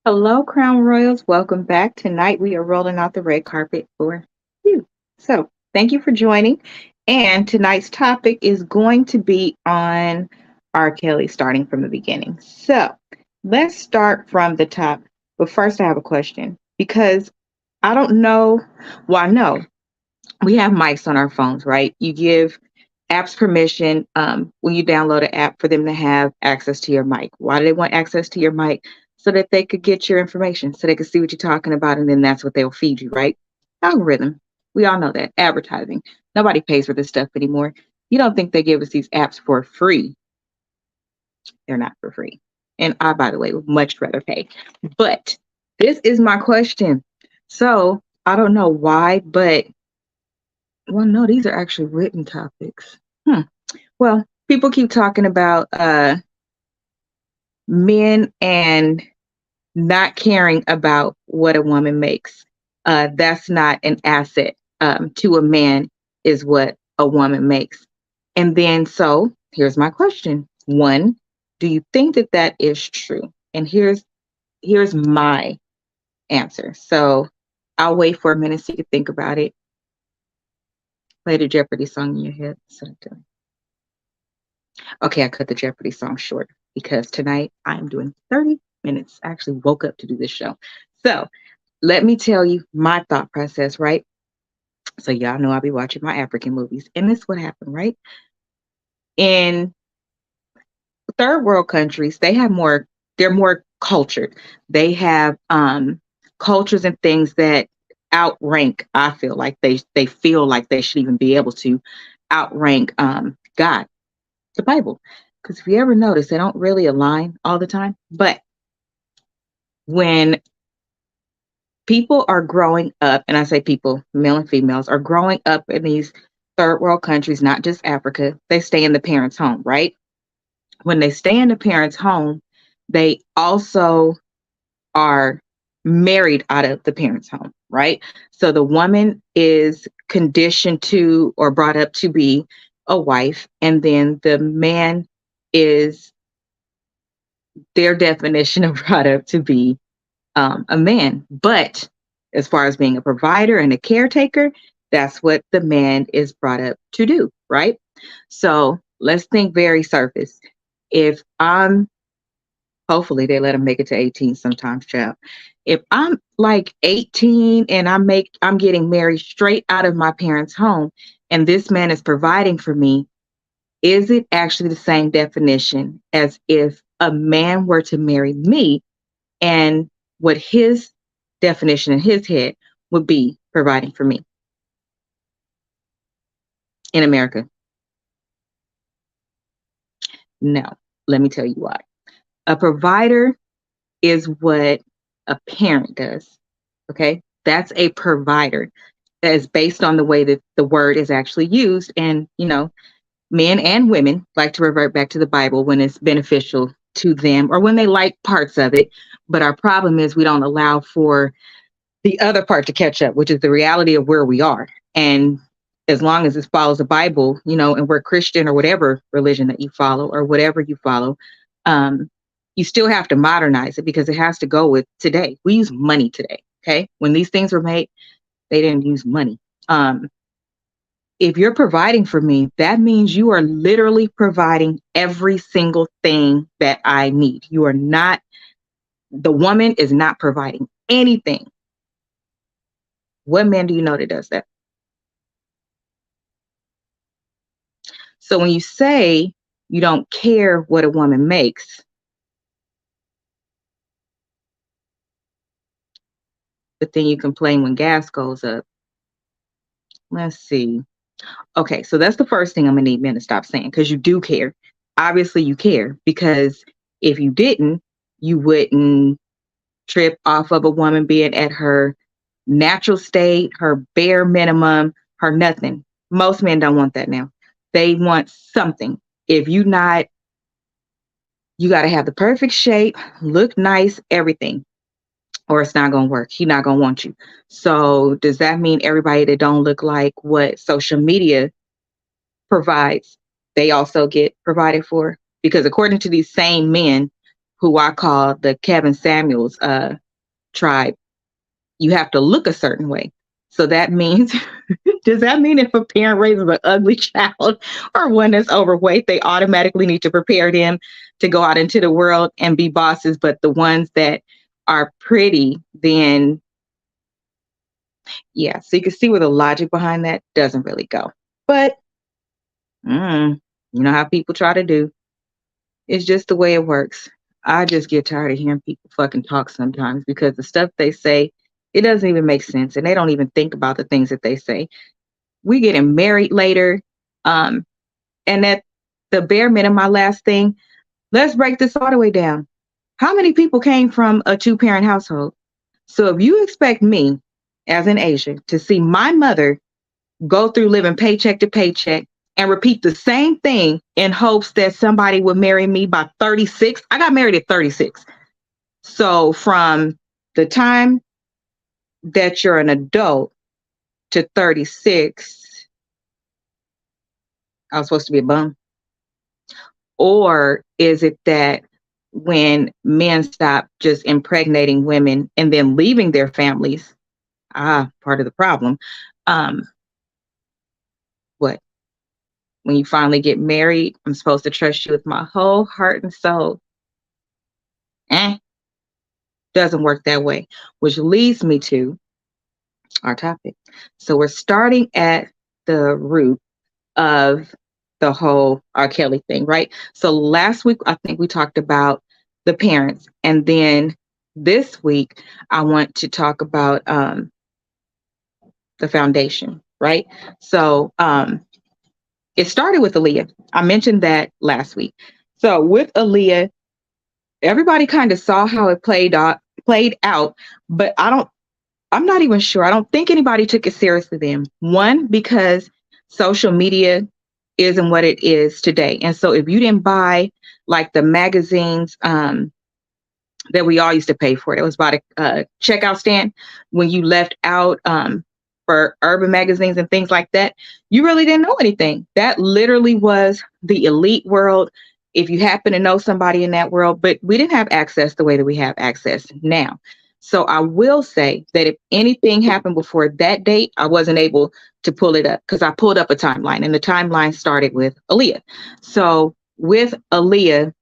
Hello, Crown Royals. Welcome back. Tonight we are rolling out the red carpet for you. So, thank you for joining. And tonight's topic is going to be on R. Kelly, starting from the beginning. So, let's start from the top. But first, I have a question because I don't know. Well, I know we have mics on our phones, right? You give apps permission when you download an app for them to have access to your mic. Why do they want access to your mic? So that they could get your information, so they could see what you're talking about, and then that's what they'll feed you, right? Algorithm. We all know that. Advertising. Nobody pays for this stuff anymore. You don't think they give us these apps for free? They're not for free. And I, by the way, would much rather pay. But this is my question. So I don't know why, but well, no, these are actually written topics. Well, people keep talking about men and not caring about what a woman makes. That's not an asset to a man, is what a woman makes. And then, so here's my question. One, do you think that that is true? And here's my answer. So I'll wait for a minute so you can think about it. Play the Jeopardy song in your head. Okay, I cut the Jeopardy song short because tonight I'm doing 30 minutes. I actually woke up to do this show. So let me tell you my thought process, right? So y'all know I'll be watching my African movies. And this is what happened, right? In third world countries, they're more cultured. They have cultures and things that outrank, I feel like they feel like they should even be able to outrank God, the Bible. Because if you ever notice, they don't really align all the time. But when people are growing up, and I say people, male and females, are growing up in these third world countries, not just Africa, they stay in the parents' home, right? When they stay in the parents' home, they also are married out of the parents' home, right? So the woman is conditioned to or brought up to be a wife, and then the man is their definition of brought up to be a man. But as far as being a provider and a caretaker, that's what the man is brought up to do, right? So let's think very surface. If I'm, hopefully they let them make it to 18 sometimes, child. If I'm like 18 and I'm getting married straight out of my parents' home, and this man is providing for me, is it actually the same definition as if a man were to marry me and what his definition in his head would be providing for me in America? No, let me tell you why. A provider is what a parent does. Okay. That's a provider. That is based on the way that the word is actually used. And, men and women like to revert back to the Bible when it's beneficial to them or when they like parts of it. But our problem is we don't allow for the other part to catch up, which is the reality of where we are. And as long as it follows the Bible, and we're Christian or whatever religion that you follow or whatever you follow, you still have to modernize it because it has to go with today. We use money today. Okay. When these things were made, they didn't use money. If you're providing for me, that means you are literally providing every single thing that I need. The woman is not providing anything. What man do you know that does that? So when you say you don't care what a woman makes, but then you complain when gas goes up. Let's see. Okay, so that's the first thing I'm gonna need men to stop saying, because you do care. Obviously you care, because if you didn't, you wouldn't trip off of a woman being at her natural state, her bare minimum, her nothing. Most men don't want that now. They want something. If you not, you got to have the perfect shape, look nice, everything, or it's not going to work. He's not going to want you. So does that mean everybody that don't look like what social media provides, they also get provided for? Because according to these same men, who I call the Kevin Samuels tribe, you have to look a certain way. So that means, does that mean if a parent raises an ugly child or one that's overweight, they automatically need to prepare them to go out into the world and be bosses? But the ones that are pretty, then yeah. So you can see where the logic behind that doesn't really go. But you know how people try to do. It's just the way it works. I just get tired of hearing people fucking talk sometimes because the stuff they say, it doesn't even make sense. And they don't even think about the things that they say. We getting married later. Um, and at the bare minimum, my last thing, let's break this all the way down. How many people came from a two-parent household? So if you expect me, as an Asian, to see my mother go through living paycheck to paycheck and repeat the same thing in hopes that somebody would marry me by 36. I got married at 36. So from the time that you're an adult to 36, I was supposed to be a bum. Or is it that when men stop just impregnating women and then leaving their families, part of the problem, what? When you finally get married, I'm supposed to trust you with my whole heart and soul. Doesn't work that way, which leads me to our topic. So we're starting at the root of the whole R. Kelly thing, right? So last week, I think we talked about the parents. And then this week, I want to talk about the foundation, right? So it started with Aaliyah. I mentioned that last week. So with Aaliyah, everybody kind of saw how it played out, but I'm not even sure. I don't think anybody took it seriously then. One, because social media isn't what it is today. And so if you didn't buy like the magazines that we all used to pay for, it was about a checkout stand when you left out for urban magazines and things like that, you really didn't know anything. That literally was the elite world. If you happen to know somebody in that world, but we didn't have access the way that we have access now. So I will say that if anything happened before that date, I wasn't able to pull it up because I pulled up a timeline and the timeline started with Aaliyah. So with Aaliyah,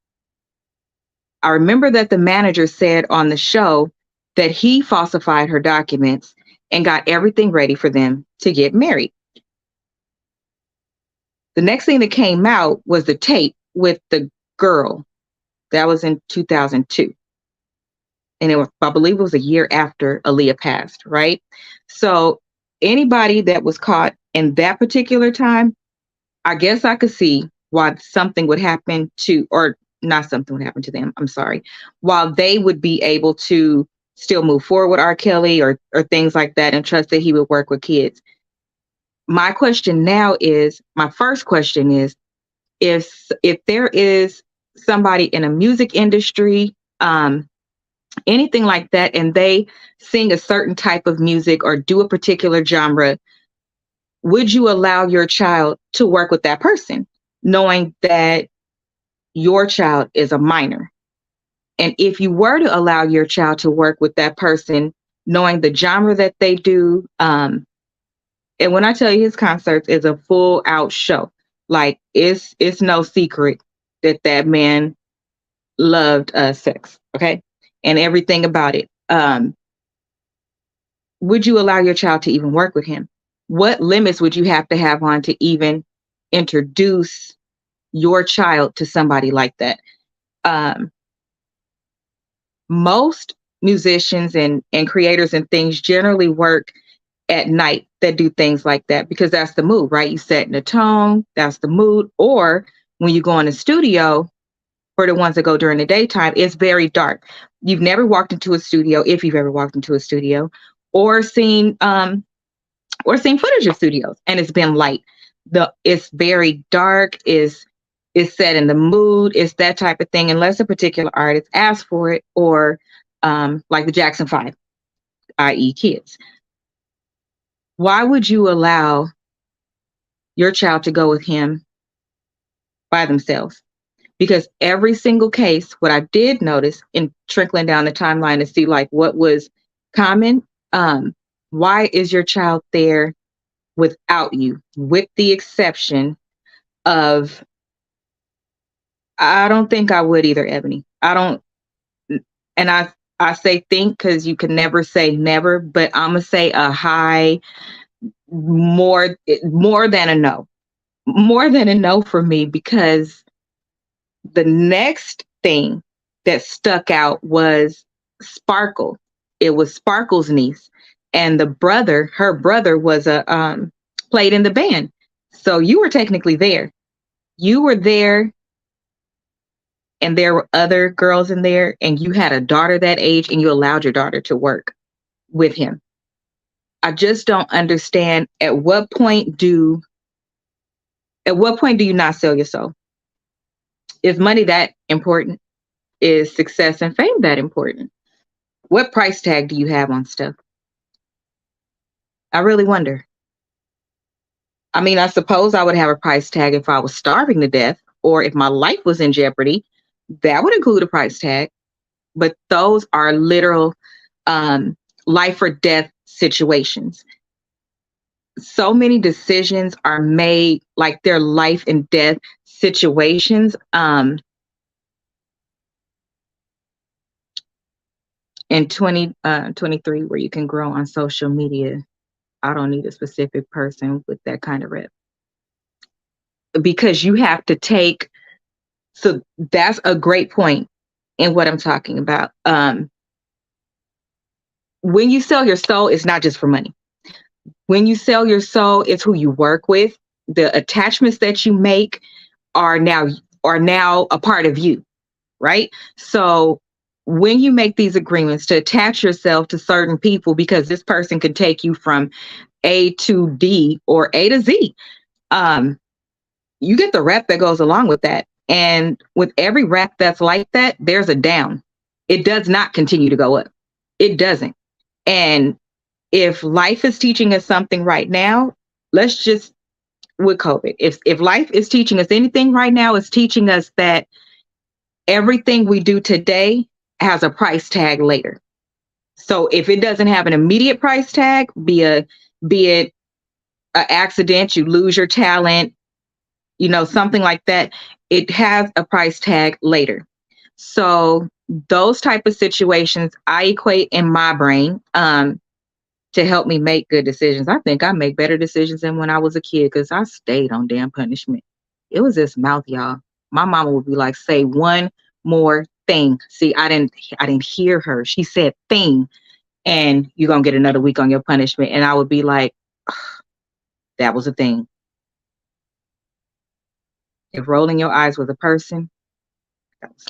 I remember that the manager said on the show that he falsified her documents and got everything ready for them to get married. The next thing that came out was the tape with the girl. That was in 2002. And I believe it was a year after Aaliyah passed, right? So anybody that was caught in that particular time, I guess I could see why something would happen to, or not something would happen to them, I'm sorry, while they would be able to still move forward with R. Kelly or things like that and trust that he would work with kids. My question now is, my first question is, if there is somebody in a music industry, anything like that, and they sing a certain type of music or do a particular genre, would you allow your child to work with that person, knowing that your child is a minor? And if you were to allow your child to work with that person, knowing the genre that they do, and when I tell you his concerts is a full out show, like it's no secret that that man loved sex, okay, and everything about it. Would you allow your child to even work with him? What limits would you have to have on to even introduce your child to somebody like that? Most musicians and creators and things generally work at night that do things like that because that's the mood, right? You set in the tone, that's the mood. Or when you go in the studio, for the ones that go during the daytime, it's very dark. You've never walked into a studio, if you've ever walked into a studio, or seen footage of studios, and it's been light. It's very dark, is set in the mood, it's that type of thing, unless a particular artist asks for it, or like the Jackson 5, i.e. kids. Why would you allow your child to go with him by themselves? Because every single case, what I did notice in trickling down the timeline to see like what was common, why is your child there without you? With the exception of, I don't think I would either, Ebony. I don't, and I say think because you can never say never, but I'm gonna say a high, more than a no, more than a no for me, because the next thing that stuck out was Sparkle. It was Sparkle's niece, and her brother was a played in the band. So you were technically there. You were there, and there were other girls in there, and you had a daughter that age, and you allowed your daughter to work with him. I just don't understand at what point do you not sell your soul? Is money that important? Is success and fame that important? What price tag do you have on stuff? I really wonder. I mean, I suppose I would have a price tag if I was starving to death or if my life was in jeopardy. That would include a price tag. But those are literal life or death situations. So many decisions are made like they're life and death situations. In 2023, where you can grow on social media, I don't need a specific person with that kind of rep, because you have to take. So that's a great point in what I'm talking about. When you sell your soul, it's not just for money. When you sell your soul, it's who you work with. The attachments that you make are now a part of you, right? So when you make these agreements to attach yourself to certain people, because this person can take you from A to D or A to Z, you get the rep that goes along with that. And with every rep that's like that, there's a down. It does not continue to go up. It doesn't. And if life is teaching us something right now, let's just, with COVID, if life is teaching us anything right now, it's teaching us that everything we do today has a price tag later. So if it doesn't have an immediate price tag, be it an accident, you lose your talent, something like that, it has a price tag later. So those type of situations I equate in my brain to help me make good decisions. I think I make better decisions than when I was a kid because I stayed on damn punishment. It was this mouth, y'all. My mama would be like, say one more thing. See, I didn't hear her. She said thing, and you're gonna get another week on your punishment. And I would be like, that was a thing. If rolling your eyes was a person, that was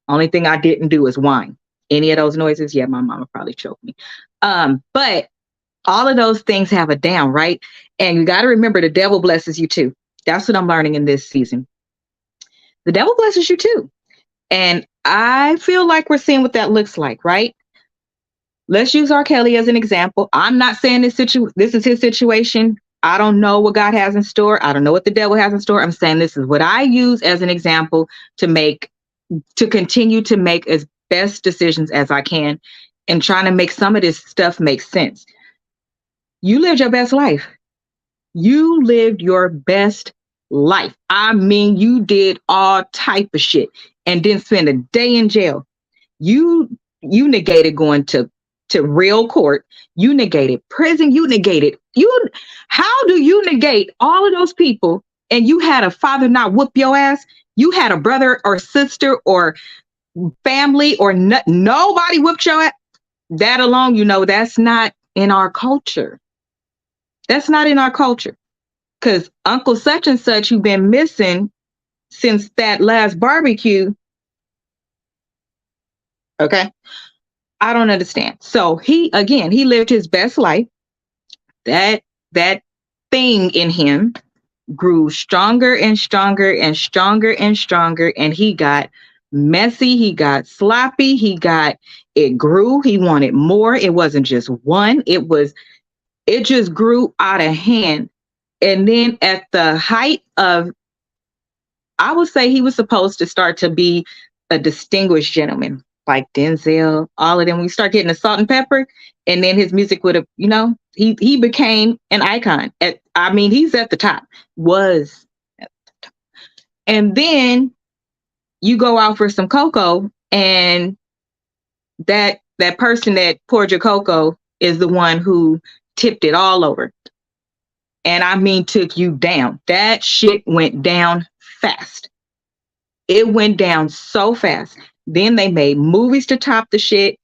only thing I didn't do is whine. Any of those noises, yeah, my mama probably choked me. But all of those things have a down, right? And you got to remember the devil blesses you too. That's what I'm learning in this season. The devil blesses you too. And I feel like we're seeing what that looks like, right? Let's use R. Kelly as an example. I'm not saying this is his situation. I don't know what God has in store. I don't know what the devil has in store. I'm saying this is what I use as an example to continue to make as best decisions as I can and trying to make some of this stuff make sense. You lived your best life. You lived your best life. I mean, you did all type of shit and didn't spend a day in jail. You negated going to real court. You negated prison. How do you negate all of those people and you had a father not whoop your ass? You had a brother or sister or family or nobody whooped your ass? That alone, that's not in our culture. That's not in our culture. Because Uncle such and such, who've been missing since that last barbecue. Okay. I don't understand. So he lived his best life. That thing in him grew stronger and stronger and stronger and stronger. And he got messy. He got sloppy. It grew. He wanted more. It wasn't just one. It just grew out of hand. And then at the height of I would say he was supposed to start to be a distinguished gentleman, like Denzel, all of them. We start getting the salt and pepper, and then his music would have, he became an icon. I mean, he's at the top, was, and then you go out for some cocoa, and that person that poured your cocoa is the one who tipped it all over. And I mean, took you down. That shit went down fast. It went down so fast. Then they made movies to top the shit.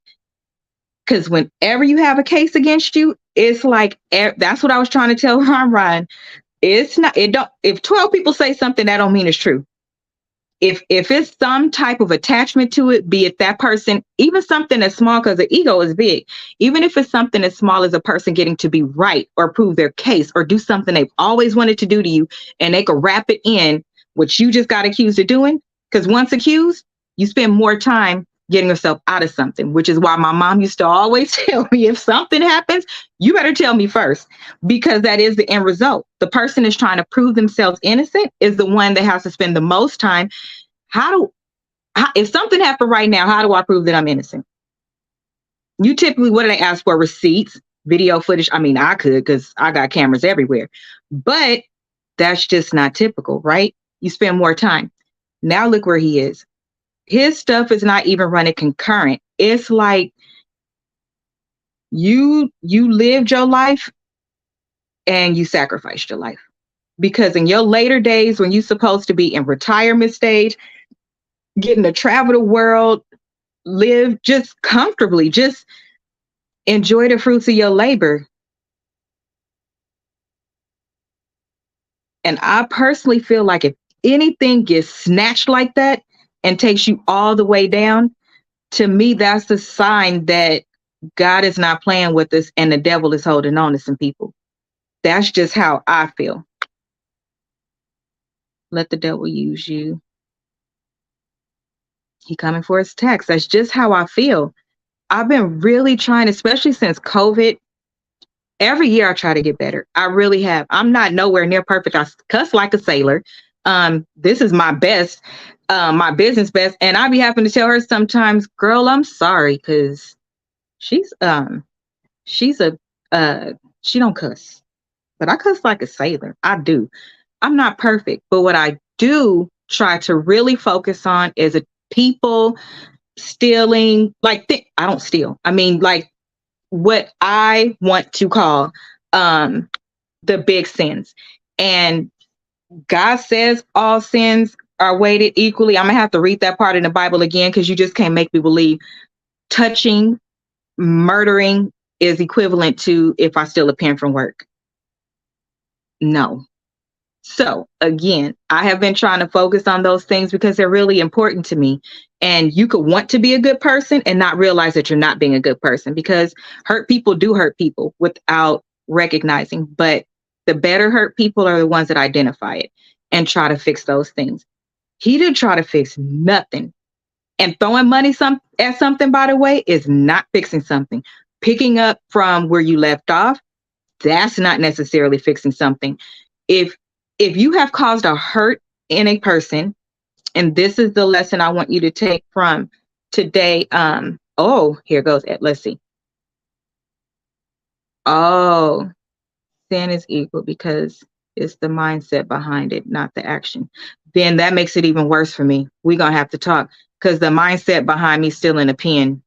Because whenever you have a case against you, it's like, that's what I was trying to tell Ryan. It's not, it don't, if 12 people say something, that don't mean it's true. If it's some type of attachment to it, be it that person, even something as small, because the ego is big, even if it's something as small as a person getting to be right or prove their case or do something they've always wanted to do to you, and they could wrap it in what you just got accused of doing, because once accused, you spend more time getting yourself out of something, which is why my mom used to always tell me, if something happens, you better tell me first, because that is the end result. The person is trying to prove themselves innocent is the one that has to spend the most time. If something happened right now, how do I prove that I'm innocent? You typically, what do they ask for? Receipts, video footage. I mean, I could, because I got cameras everywhere, but that's just not typical, right? You spend more time. Now look where he is. His stuff is not even running concurrent. It's like you lived your life and you sacrificed your life, because in your later days, when you're supposed to be in retirement stage, getting to travel the world, live just comfortably, just enjoy the fruits of your labor. And I personally feel like if anything gets snatched like that and takes you all the way down, to me, that's a sign that God is not playing with us and the devil is holding on to some people. That's just how I feel. Let the devil use you. He coming for his tax. That's just how I feel. I've been really trying, especially since COVID. Every year I try to get better. I really have. I'm not nowhere near perfect. I cuss like a sailor. This is my best, my business best. And I be having to tell her sometimes, girl, I'm sorry, because she's a she don't cuss. But I cuss like a sailor. I do. I'm not perfect. But what I do try to really focus on is a people stealing, like I don't steal. I mean, like what I want to call the big sins. And God says all sins are weighted equally. I'm gonna have to read that part in the Bible again, because you just can't make me believe touching, murdering is equivalent to if I steal a pen from work. No. So again, I have been trying to focus on those things because they're really important to me. And you could want to be a good person and not realize that you're not being a good person, because hurt people do hurt people without recognizing. But the better hurt people are the ones that identify it and try to fix those things. He didn't try to fix nothing. And throwing money at something, by the way, is not fixing something. Picking up from where you left off, that's not necessarily fixing something. If you have caused a hurt in a person, and this is the lesson I want you to take from today. Here goes it. Let's see. Oh, sin is equal because it's the mindset behind it, not the action. Then that makes it even worse for me. We're going to have to talk, because the mindset behind me stealing a pen,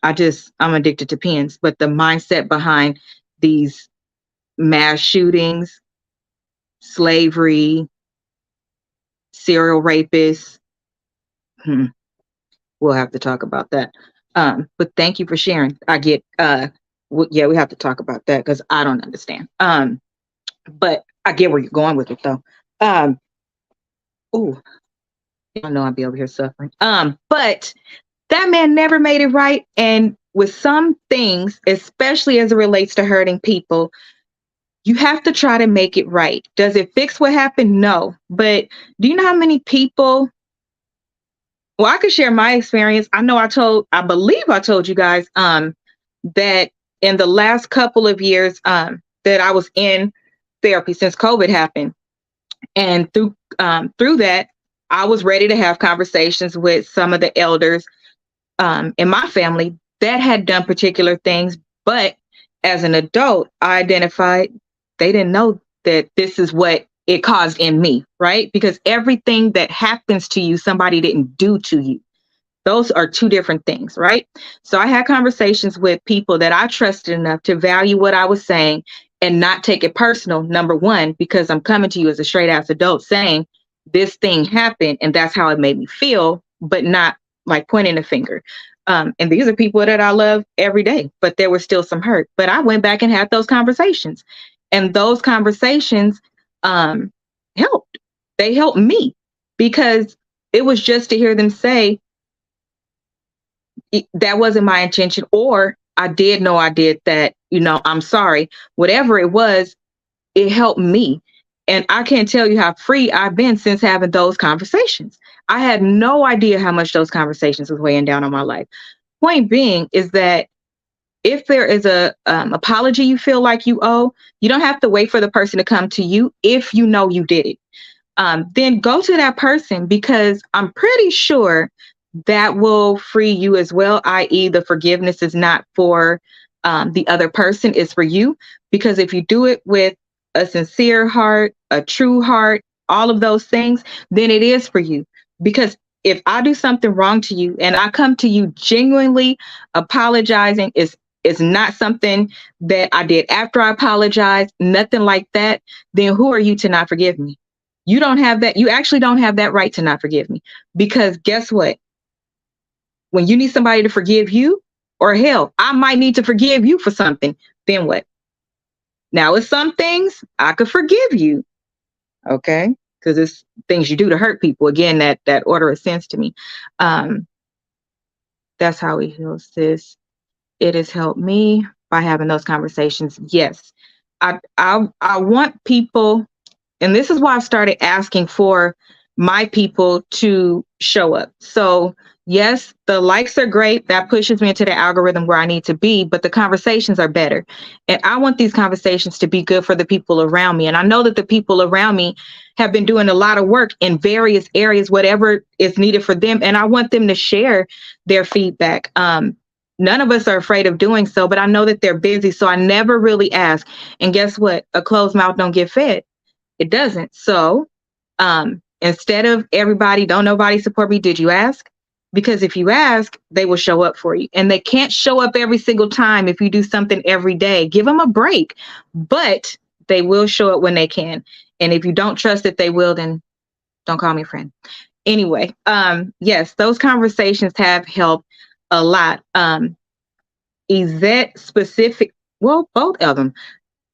I'm addicted to pens, but the mindset behind these mass shootings, slavery, serial rapists, we'll have to talk about that. But thank you for sharing. I get, we have to talk about that, because I don't understand. But I get where you're going with it, though. I know I'll be over here suffering. But that man never made it right. And with some things, especially as it relates to hurting people, you have to try to make it right. Does it fix what happened? No. But do you know how many people? Well, I could share my experience. I believe I told you guys that in the last couple of years that I was in therapy since COVID happened. And through that, I was ready to have conversations with some of the elders in my family that had done particular things. But as an adult, I identified they didn't know that this is what it caused in me, right? Because everything that happens to you, somebody didn't do to you. Those are two different things, right? So I had conversations with people that I trusted enough to value what I was saying and not take it personal. Number one, because I'm coming to you as a straight ass adult saying this thing happened and that's how it made me feel, but not like pointing a finger. And these are people that I love every day, but there was still some hurt. But I went back and had those conversations, and those conversations helped. They helped me because it was just to hear them say, that wasn't my intention, or I did know I did that, I'm sorry. Whatever it was, it helped me. And I can't tell you how free I've been since having those conversations. I had no idea how much those conversations was weighing down on my life. Point being is that if there is a apology you feel like you owe, you don't have to wait for the person to come to you if you know you did it. Then go to that person, because I'm pretty sure that will free you as well, i.e. the forgiveness is not for the other person, it's for you. Because if you do it with a sincere heart, a true heart, all of those things, then it is for you. Because if I do something wrong to you and I come to you genuinely apologizing, it's not something that I did after I apologized, nothing like that, then who are you to not forgive me? You don't have that. You actually don't have that right to not forgive me. Because guess what? When you need somebody to forgive you, or hell, I might need to forgive you for something, then what? Now, it's some things I could forgive you, okay? Because it's things you do to hurt people. Again, that order of sense to me. That's how we heal, sis. It has helped me by having those conversations. Yes, I want people, and this is why I started asking for my people to show up. So yes, the likes are great. That pushes me into the algorithm where I need to be, but the conversations are better. And I want these conversations to be good for the people around me. And I know that the people around me have been doing a lot of work in various areas, whatever is needed for them. And I want them to share their feedback. None of us are afraid of doing so, but I know that they're busy. So I never really ask. And guess what? A closed mouth don't get fed. It doesn't. So instead of everybody, don't nobody support me, did you ask? Because if you ask, they will show up for you. And they can't show up every single time if you do something every day. Give them a break. But they will show up when they can. And if you don't trust that they will, then don't call me a friend. Anyway, yes, those conversations have helped a lot. Yvette specific, well, both of them.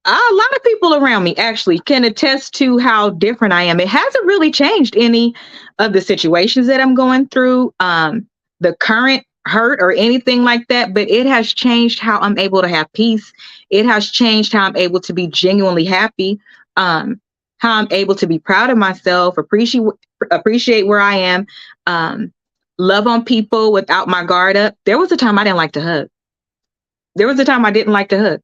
A lot of people around me actually can attest to how different I am. It hasn't really changed any of the situations that I'm going through, the current hurt or anything like that, but it has changed how I'm able to have peace. It has changed how I'm able to be genuinely happy, how I'm able to be proud of myself, appreciate where I am, love on people without my guard up. There was a time I didn't like to hug. There was a time I didn't like to hug.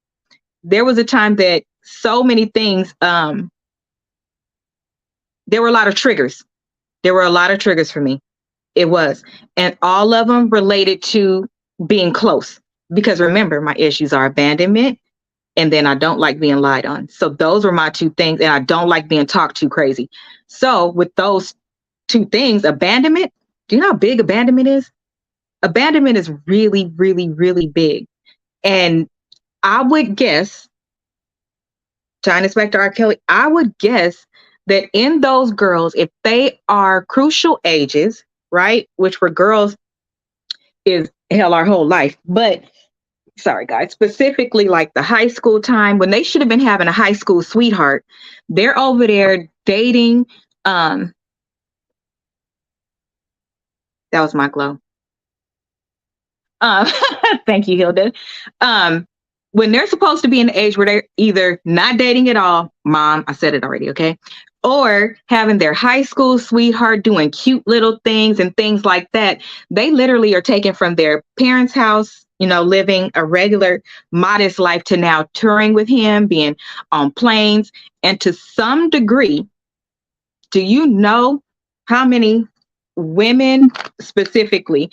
There was a time that so many things, there were a lot of triggers. There were a lot of triggers for me. It was. And all of them related to being close. Because remember, my issues are abandonment, and then I don't like being lied on. So those were my two things. And I don't like being talked to crazy. So with those two things, abandonment, do you know how big abandonment is? Abandonment is really, really, really big. And I would guess, tying this back to R. Kelly, I would guess that in those girls, if they are crucial ages, right, which for girls is hell our whole life, but sorry guys, specifically like the high school time when they should have been having a high school sweetheart, they're over there dating. That was my glow. Thank you, Hilda. When they're supposed to be in the age where they're either not dating at all, mom, I said it already, okay, or having their high school sweetheart doing cute little things and things like that, they literally are taken from their parents' house, living a regular, modest life to now touring with him, being on planes. And to some degree, do you know how many women specifically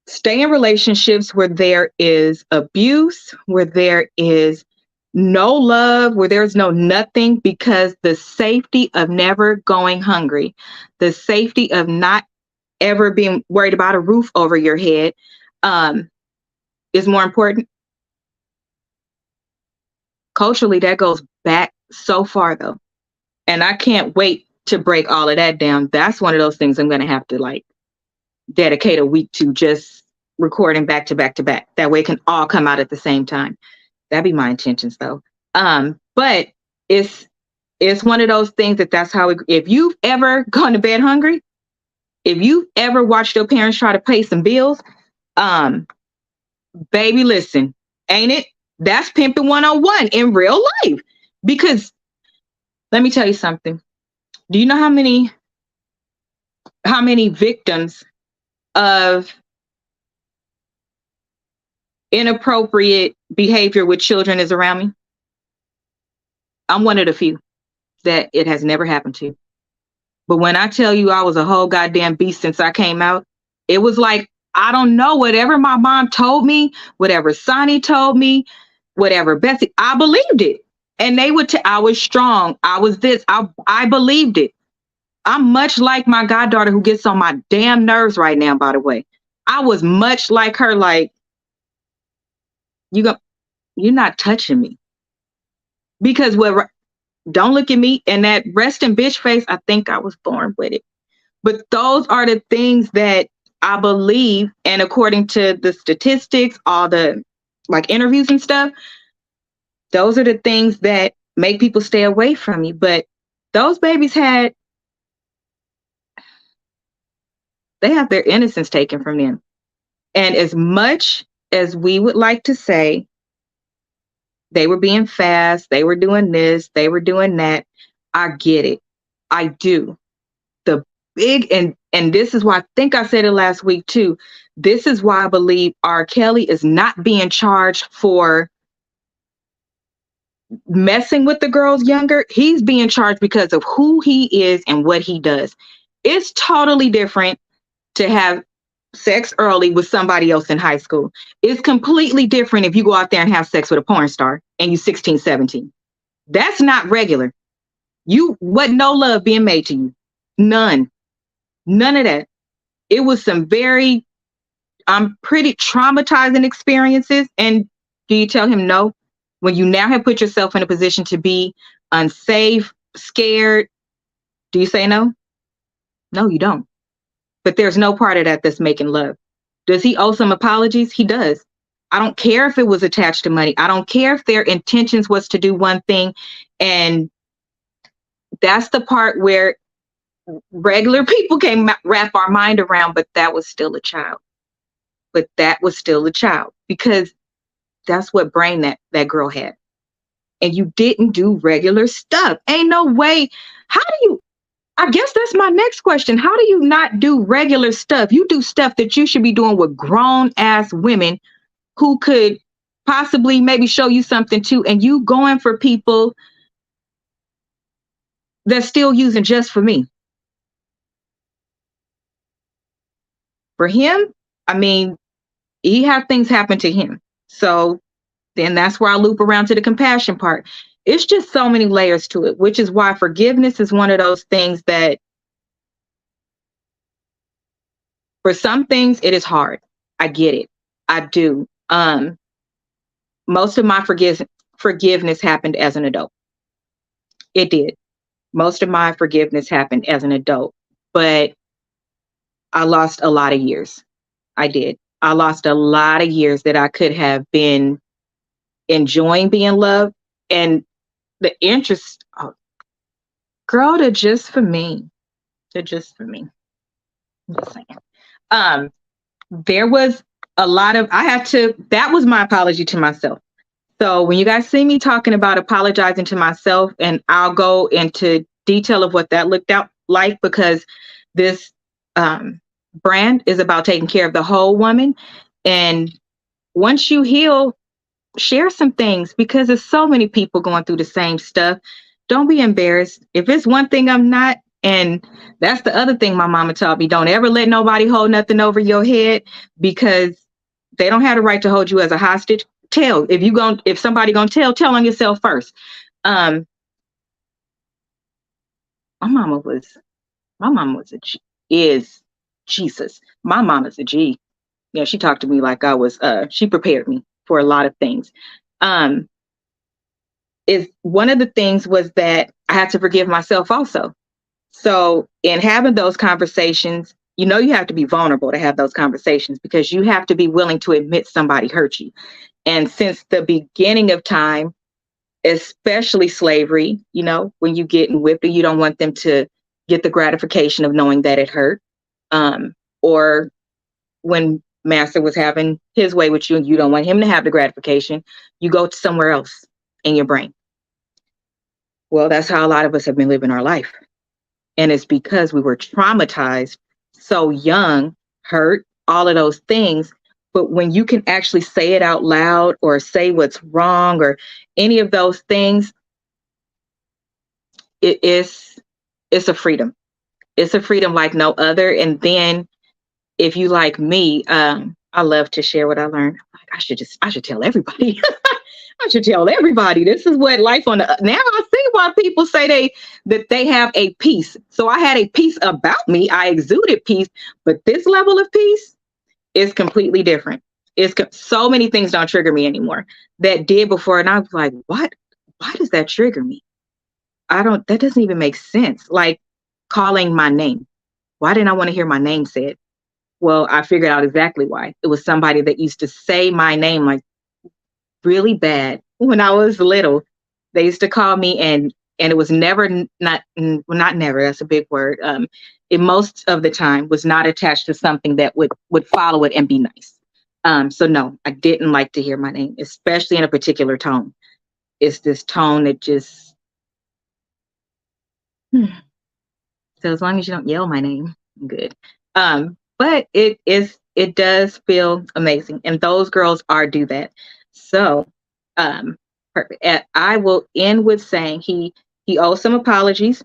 stay in relationships where there is abuse, where there is no love, where there's no nothing, because the safety of never going hungry, the safety of not ever being worried about a roof over your head, is more important. Culturally, that goes back so far though. And I can't wait to break all of that down. That's one of those things I'm going to have to like dedicate a week to, just recording back to back to back. That way it can all come out at the same time. That'd be my intentions though. But it's one of those things that's how if you've ever gone to bed hungry, if you've ever watched your parents try to pay some bills, baby, listen, ain't it? That's pimping 101 in real life. Because let me tell you something. Do you know how many victims of inappropriate behavior with children is around me? I'm one of the few that it has never happened to. But when I tell you I was a whole goddamn beast since I came out, it was like, I don't know, whatever my mom told me, whatever Sonny told me, whatever Bessie, I believed it. And they would I was strong. I was this. I believed it. I'm much like my goddaughter who gets on my damn nerves right now, by the way. I was much like her, like, you're not touching me. Because don't look at me, and that resting bitch face, I think I was born with it. But those are the things that I believe, and according to the statistics, all the like interviews and stuff, those are the things that make people stay away from me. But those babies they have their innocence taken from them. And as much as we would like to say they were being fast, they were doing this, they were doing that, I get it. I do. The big, and this is why I think I said it last week too. This is why I believe R. Kelly is not being charged for messing with the girls younger. He's being charged because of who he is and what he does. It's totally different to have sex early with somebody else in high school. It's completely different if you go out there and have sex with a porn star and you 16, 17. That's not regular. You wasn't no love being made to you. None of that. It was some very, pretty traumatizing experiences. And do you tell him no? When you now have put yourself in a position to be unsafe, scared, do you say no? No, you don't. But there's no part of that that's making love. Does he owe some apologies? He does. I don't care if it was attached to money. I don't care if their intentions was to do one thing. And that's the part where regular people can wrap our mind around, but that was still a child. Because that's what brain that girl had. And you didn't do regular stuff. Ain't no way. I guess that's my next question. How do you not do regular stuff? You do stuff that you should be doing with grown ass women who could possibly maybe show you something too. And you going for people that's still using just for me. For him, I mean, he had things happen to him. So then that's where I loop around to the compassion part. It's just so many layers to it, which is why forgiveness is one of those things that for some things it is hard. I get it. I do. Most of my forgiveness happened as an adult. It did. Most of my forgiveness happened as an adult, but I lost a lot of years. I did. I lost a lot of years that I could have been enjoying being loved. And the interest, girl, to just for me. I'm just saying. There was a lot of, that was my apology to myself. So when you guys see me talking about apologizing to myself, and I'll go into detail of what that looked out like, because this brand is about taking care of the whole woman. And once you heal, share some things, because there's so many people going through the same stuff. Don't be embarrassed. If it's one thing I'm not, And that's the other thing my mama taught me. Don't ever let nobody hold nothing over your head, because they don't have the right to hold you as a hostage. Tell, if somebody gonna tell on yourself first. Um, my mama was my mama was a G, is Jesus. My mama's a G. Yeah, she talked to me like I was. She prepared me for a lot of things. Um, is one of the things was that I had to forgive myself also. So in having those conversations, you have to be vulnerable to have those conversations, because you have to be willing to admit somebody hurt you. And since the beginning of time, especially slavery, when you get whipped and you don't want them to get the gratification of knowing that it hurt. Or when master was having his way with you and you don't want him to have the gratification, you go to somewhere else in your brain. Well, that's how a lot of us have been living our life. And it's because we were traumatized so young, hurt, all of those things. But when you can actually say it out loud or say what's wrong or any of those things, it's a freedom. It's a freedom like no other. And then if you like me, I love to share what I learned. Like, I should tell everybody. I should tell everybody. This is what life on the now. I see why people say that they have a peace. So I had a peace about me. I exuded peace, but this level of peace is completely different. So many things don't trigger me anymore that did before, and I was like, what? Why does that trigger me? That doesn't even make sense. Like calling my name. Why didn't I want to hear my name said? Well, I figured out exactly why. It was somebody that used to say my name like really bad when I was little. They used to call me, and it was never not never. That's a big word. It most of the time was not attached to something that would follow it and be nice. So no, I didn't like to hear my name, especially in a particular tone. It's this tone that just. So as long as you don't yell my name, I'm good. But it does feel amazing, and those girls do that. So, perfect. I will end with saying he owes some apologies.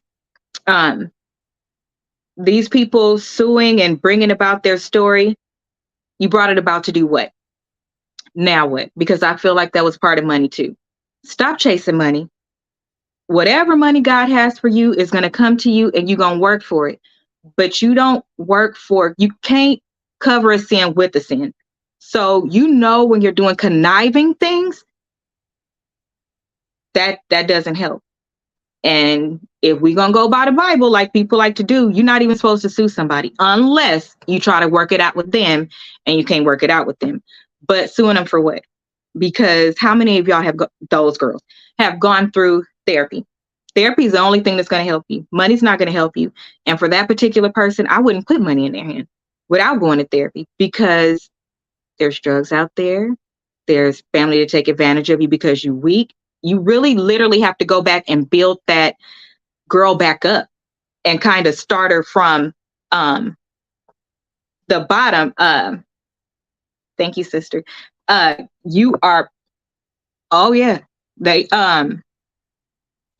These people suing and bringing about their story, you brought it about to do what? Now what? Because I feel like that was part of money too. Stop chasing money. Whatever money God has for you is going to come to you, and you're going to work for it. But you can't cover a sin with a sin. So when you're doing conniving things, that doesn't help. And if we're going to go by the Bible, like people like to do, you're not even supposed to sue somebody unless you try to work it out with them, and you can't work it out with them. But suing them for what? Because how many of y'all those girls have gone through therapy? Therapy is the only thing that's going to help you. Money's not going to help you. And for that particular person, I wouldn't put money in their hand without going to therapy, because there's drugs out there. There's family to take advantage of you because you're weak. You really literally have to go back and build that girl back up and kind of start her from the bottom. Thank you, sister. You are, oh yeah, they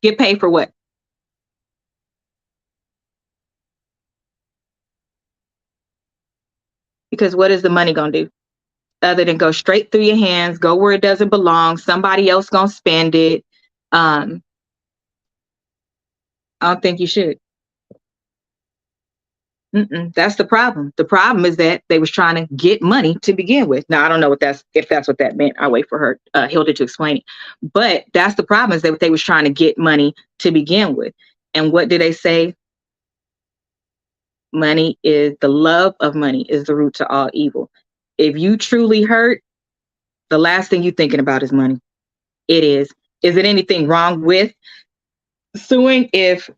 get paid for what? Because what is the money gonna do other than go straight through your hands, go where it doesn't belong? Somebody else gonna spend it. I don't think you should. That's the problem. The problem is that they was trying to get money to begin with. Now I don't know if that's what that meant. I'll wait for her, Hilda, to explain it. But that's the problem, is that they was trying to get money to begin with. And what do they say? The love of money is the root to all evil. If you truly hurt, the last thing you're thinking about is money. It is. Is it anything wrong with suing if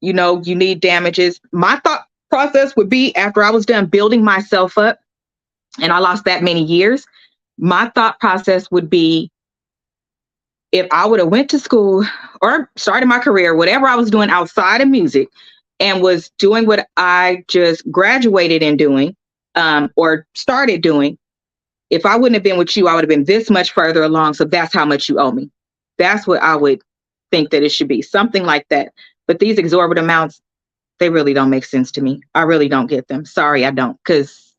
you need damages? My thought process would be, after I was done building myself up and I lost that many years, my thought process would be, if I would have went to school or started my career, whatever I was doing outside of music, and was doing what I just graduated in doing, or started doing, if I wouldn't have been with you, I would have been this much further along. So that's how much you owe me. That's what I would think that it should be, something like that. But these exorbitant amounts, They really don't make sense to me. I really don't get them. Sorry, I don't. Because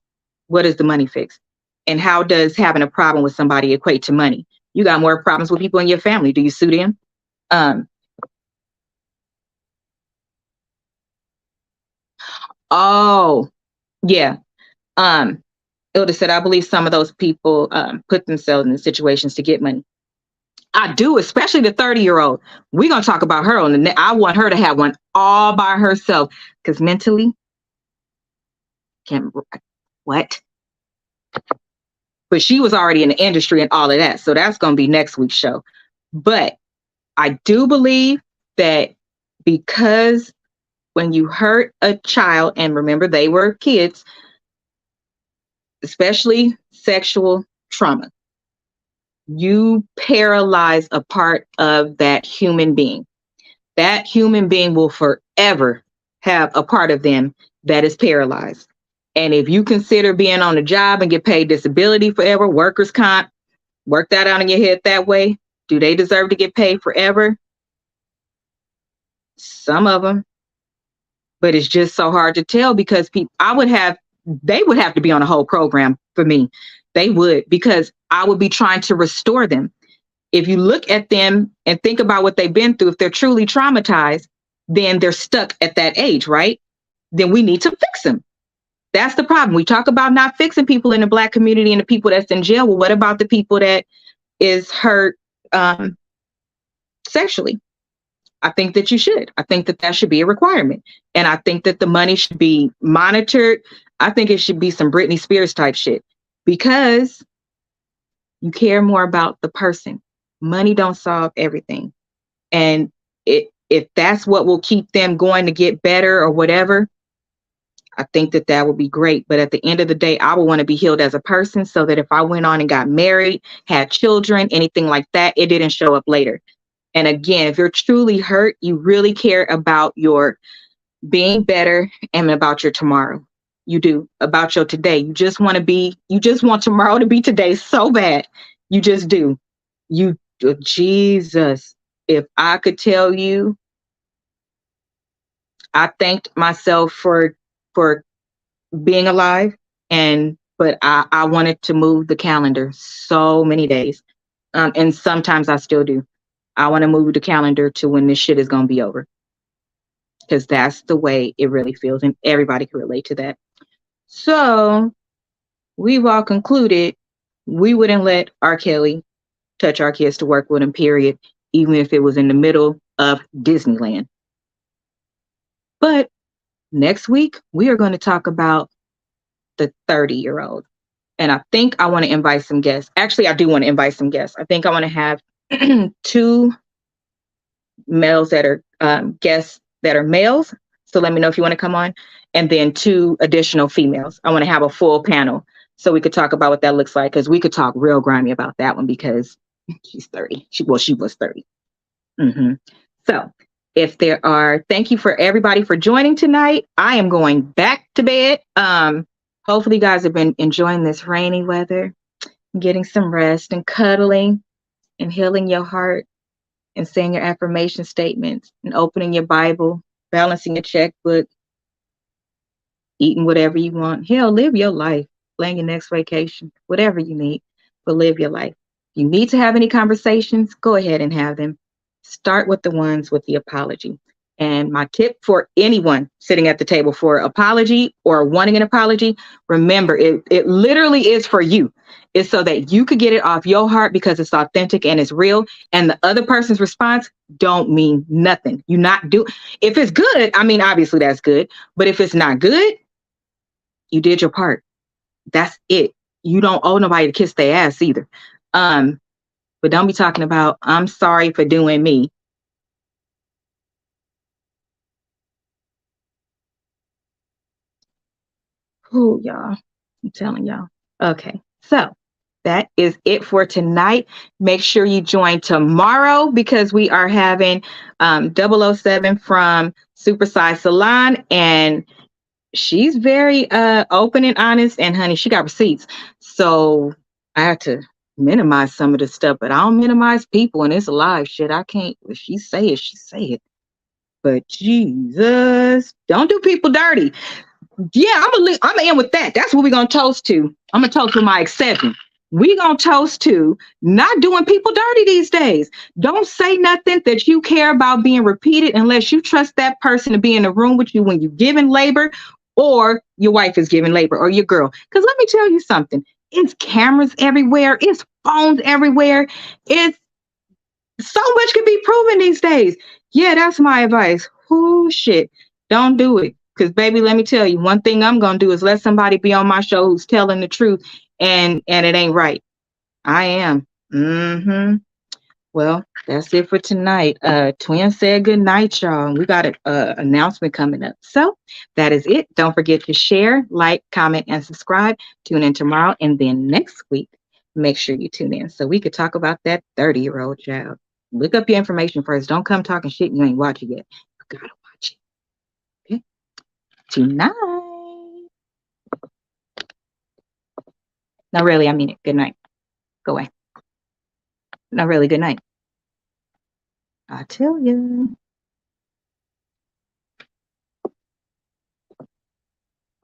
what does the money fix? And how does having a problem with somebody equate to money? You got more problems with people in your family. Do you sue them? Um, oh, yeah. Ilda said, I believe some of those people put themselves in situations to get money. I do, especially the 30-year-old. We're going to talk about her on the net. I want her to have one all by herself because mentally, can't, what? But she was already in the industry and all of that. So that's going to be next week's show. But I do believe that because when you hurt a child, and remember they were kids, especially sexual trauma, you paralyze a part of that human being. That human being will forever have a part of them that is paralyzed. And if you consider being on a job and get paid disability forever, workers' comp, work that out in your head that way. Do they deserve to get paid forever? Some of them. But it's just so hard to tell because they would have to be on a whole program for me. They would, because I would be trying to restore them. If you look at them and think about what they've been through, if they're truly traumatized, then they're stuck at that age, right? Then we need to fix them. That's the problem. We talk about not fixing people in the Black community and the people that's in jail. Well, what about the people that is hurt sexually? I think that you should. I think that that should be a requirement. And I think that the money should be monitored. I think it should be some Britney Spears type shit because you care more about the person. Money don't solve everything. And if that's what will keep them going to get better or whatever, I think that that would be great. But at the end of the day, I would want to be healed as a person so that if I went on and got married, had children, anything like that, it didn't show up later. And again, if you're truly hurt, you really care about your being better and about your tomorrow. You do, about your today. You just want tomorrow to be today so bad. You just do. Jesus, if I could tell you, I thanked myself for being alive, but I wanted to move the calendar so many days. And sometimes I still do. I want to move the calendar to when this shit is going to be over. Because that's the way it really feels. And everybody can relate to that. So we've all concluded we wouldn't let R. Kelly touch our kids to work with him, period, even if it was in the middle of Disneyland. But next week, we are going to talk about the 30-year-old. And I think I want to invite some guests. Actually, I do want to invite some guests. I think I want to have two males that are guests that are males. So let me know if you want to come on. And then two additional females. I want to have a full panel so we could talk about what that looks like, because we could talk real grimy about that one because she's 30. She was 30. Mm-hmm. So thank you for everybody for joining tonight. I am going back to bed. Hopefully you guys have been enjoying this rainy weather, getting some rest and cuddling and healing your heart and saying your affirmation statements and opening your Bible, balancing your checkbook, eating whatever you want. Hell, live your life, plan your next vacation, whatever you need, but live your life. If you need to have any conversations, go ahead and have them. Start with the ones with the apology. And my tip for anyone sitting at the table for apology or wanting an apology, remember, it literally is for you. It's so that you could get it off your heart because it's authentic and it's real. And the other person's response don't mean nothing. If it's good, I mean, obviously that's good. But if it's not good, you did your part. That's it. You don't owe nobody to kiss their ass either. But don't be talking about, I'm sorry for doing me. Ooh, y'all. I'm telling y'all. Okay. So that is it for tonight. Make sure you join tomorrow because we are having 007 from Supersize Salon, and she's very open and honest, and honey, she got receipts. So I have to minimize some of the stuff, but I don't minimize people, and it's a live shit. I can't, if she say it, she say it. But Jesus, don't do people dirty. Yeah, I'm gonna end with that. That's what we're gonna toast to. I'm gonna toast with my X7. We gonna toast to not doing people dirty these days. Don't say nothing that you care about being repeated unless you trust that person to be in the room with you when you're giving labor, or your wife is giving labor, or your girl. Because let me tell you something. It's cameras everywhere. It's phones everywhere. It's so much can be proven these days. Yeah, that's my advice. Oh shit. Don't do it. Cause baby, let me tell you, one thing I'm gonna do is let somebody be on my show who's telling the truth and it ain't right. I am. Mm-hmm. Well, that's it for tonight. Twin said good night, y'all. We got an announcement coming up. So that is it. Don't forget to share, like, comment, and subscribe. Tune in tomorrow. And then next week, make sure you tune in so we could talk about that 30-year-old child. Look up your information first. Don't come talking shit and you ain't watching it. You gotta watch it. Okay? Tonight. No, really, I mean it. Good night. Go away. No, really, good night. I tell you.